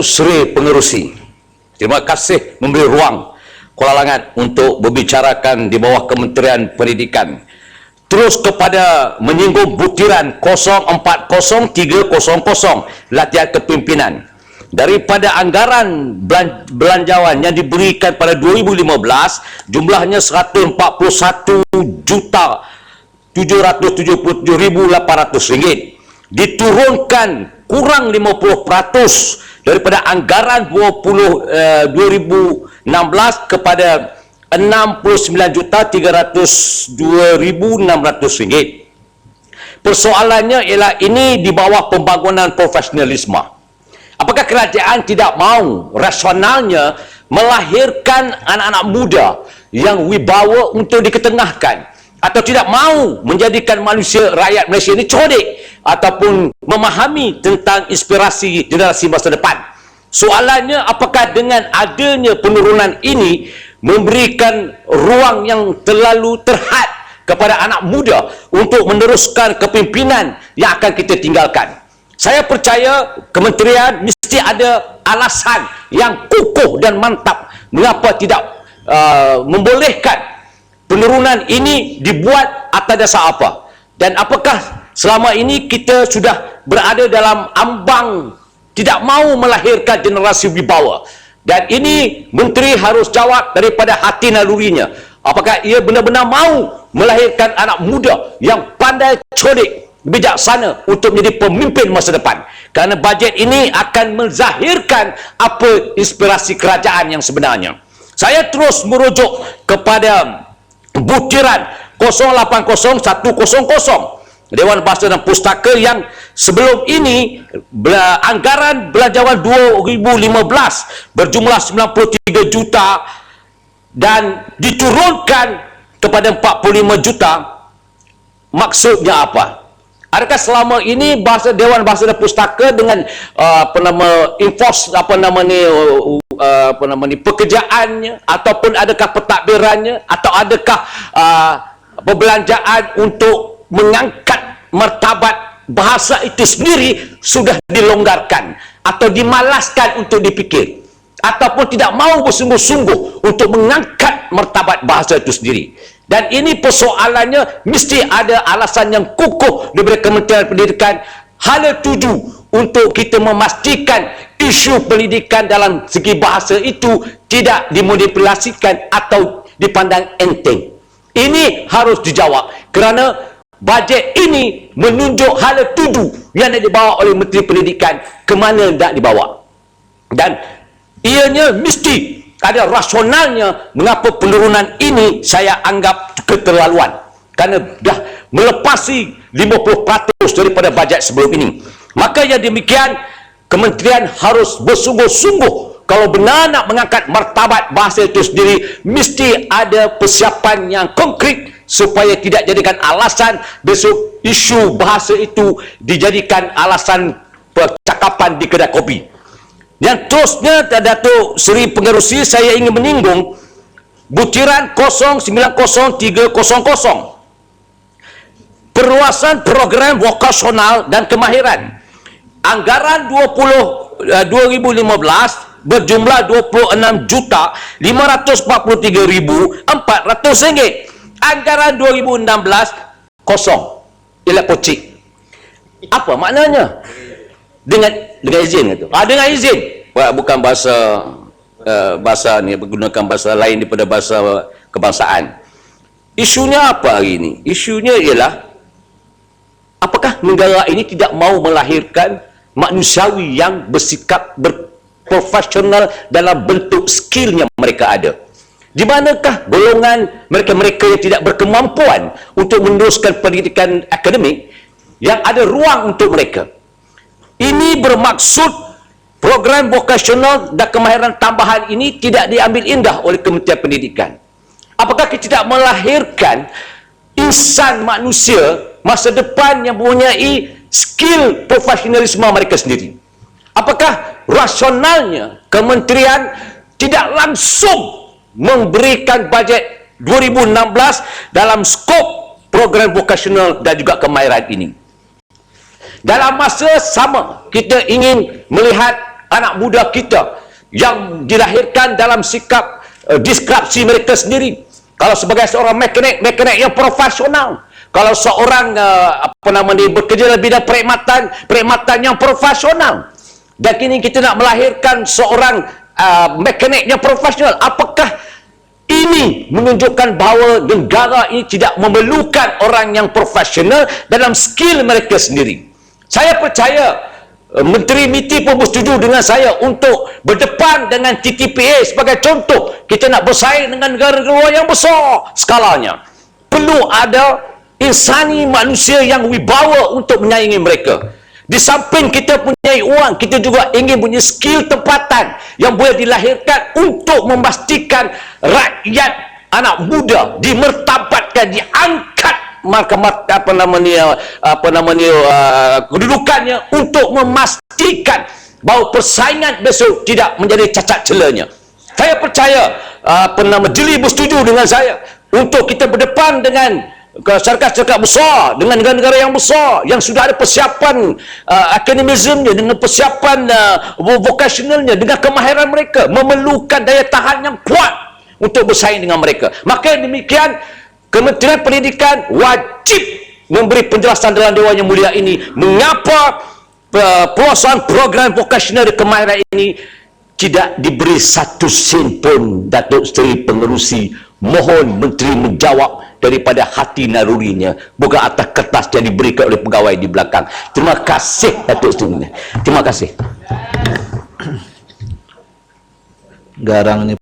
Sri Pengerusi, terima kasih memberi ruang Kuala Langat untuk berbicarakan di bawah Kementerian Pendidikan. Terus kepada menyinggung butiran 040300 latihan kepimpinan. Daripada anggaran belanjawan yang diberikan pada 2015, jumlahnya 141,777,800 ringgit. Diturunkan kurang 50% daripada anggaran 2016 kepada 69,302,600 ringgit. Persoalannya ialah ini di bawah pembangunan profesionalisme. Apakah kerajaan tidak mahu rasionalnya melahirkan anak-anak muda yang wibawa untuk diketengahkan, atau tidak mahu menjadikan manusia rakyat Malaysia ini cerdik ataupun memahami tentang inspirasi generasi masa depan? Soalannya, apakah dengan adanya penurunan ini memberikan ruang yang terlalu terhad kepada anak muda untuk meneruskan kepimpinan yang akan kita tinggalkan? Saya percaya kementerian mesti ada alasan yang kukuh dan mantap mengapa tidak membolehkan penurunan ini dibuat atas dasar apa. Dan apakah selama ini kita sudah berada dalam ambang tidak mahu melahirkan generasi wibawa? Dan ini menteri harus jawab daripada hati nalurinya. Apakah ia benar-benar mahu melahirkan anak muda yang pandai, cerdik, bijaksana untuk menjadi pemimpin masa depan? Kerana bajet ini akan menzahirkan apa inspirasi kerajaan yang sebenarnya. Saya terus merujuk kepada butiran 080100 Dewan Bahasa dan Pustaka yang sebelum ini anggaran belanjawan 2015 berjumlah 93 juta dan diturunkan kepada 45 juta. Maksudnya apa? Adakah selama ini Dewan Bahasa dan Pustaka dengan pekerjaannya, ataupun adakah pentadbirannya, atau adakah perbelanjaan untuk mengangkat martabat bahasa itu sendiri sudah dilonggarkan atau dimalaskan untuk dipikir, ataupun tidak mahu bersungguh-sungguh untuk mengangkat martabat bahasa itu sendiri? Dan ini persoalannya mesti ada alasan yang kukuh daripada Kementerian Pendidikan. Hala tuju untuk kita memastikan isu pendidikan dalam segi bahasa itu tidak dimanipulasikan atau dipandang enteng. Ini harus dijawab, kerana bajet ini menunjuk hala tuju yang dibawa oleh Menteri Pendidikan ke mana tidak dibawa. Dan ianya mesti ada rasionalnya mengapa penurunan ini saya anggap keterlaluan, kerana dah melepasi 50% daripada bajet sebelum ini. Maka yang demikian, kementerian harus bersungguh-sungguh. Kalau benar nak mengangkat martabat bahasa itu sendiri, mesti ada persiapan yang konkret supaya tidak jadikan alasan besok isu bahasa itu dijadikan alasan percakapan di kedai kopi. Yang terusnya, Datuk Seri Pengerusi, saya ingin menyinggung butiran 090300 perluasan program vokasional dan kemahiran. Anggaran 2015 berjumlah 26,543,400 ringgit. Anggaran 2016 kosong, ialah pocik. Apa maknanya? Dengan izin itu. Dengan izin. Bukan bahasa ni, menggunakan bahasa lain daripada bahasa kebangsaan. Isunya apa hari ini? Isunya ialah apakah negara ini tidak mahu melahirkan manusiawi yang bersikap berprofesional dalam bentuk skill yang mereka ada? Di manakah golongan mereka-mereka yang tidak berkemampuan untuk meneruskan pendidikan akademik yang ada ruang untuk mereka? Ini bermaksud program vokasional dan kemahiran tambahan ini tidak diambil indah oleh Kementerian Pendidikan. Apakah kita tidak melahirkan insan manusia masa depan yang mempunyai skill profesionalisme mereka sendiri? Apakah rasionalnya kementerian tidak langsung memberikan bajet 2016 dalam skop program vokasional dan juga kemahiran ini? Dalam masa sama, kita ingin melihat anak muda kita yang dilahirkan dalam sikap deskripsi mereka sendiri. Kalau sebagai seorang mekanik yang profesional, kalau seorang bekerja dalam bidang perkhidmatan yang profesional, dan kini kita nak melahirkan seorang mekanik yang profesional, apakah ini menunjukkan bahawa negara ini tidak memerlukan orang yang profesional dalam skill mereka sendiri? Saya percaya Menteri MITI pun bersetuju dengan saya untuk berdepan dengan TTPA sebagai contoh. Kita nak bersaing dengan negara-negara yang besar skalanya. Perlu ada insani manusia yang wibawa untuk menyaingi mereka. Di samping kita punya uang, kita juga ingin punya skill tempatan yang boleh dilahirkan untuk memastikan rakyat anak muda dimertabatkan, diangkat kedudukannya untuk memastikan bahawa persaingan besok tidak menjadi cacat celanya. Saya percaya Jeli bersetuju dengan saya untuk kita berdepan dengan syarikat-syarikat besar, dengan negara-negara yang besar yang sudah ada persiapan akademismnya, dengan persiapan vocationalnya, dengan kemahiran mereka, memerlukan daya tahan yang kuat untuk bersaing dengan mereka. Maka demikian, Kementerian Pendidikan wajib memberi penjelasan dalam Dewan Yang Mulia ini mengapa pelaksanaan program vocational kemahiran ini tidak diberi satu sen pun. Datuk Seri Pengerusi, mohon Menteri menjawab daripada hati nalurinya, bukan atas kertas yang diberikan oleh pegawai di belakang. Terima kasih Datuk Seri. Terima kasih. Garang ni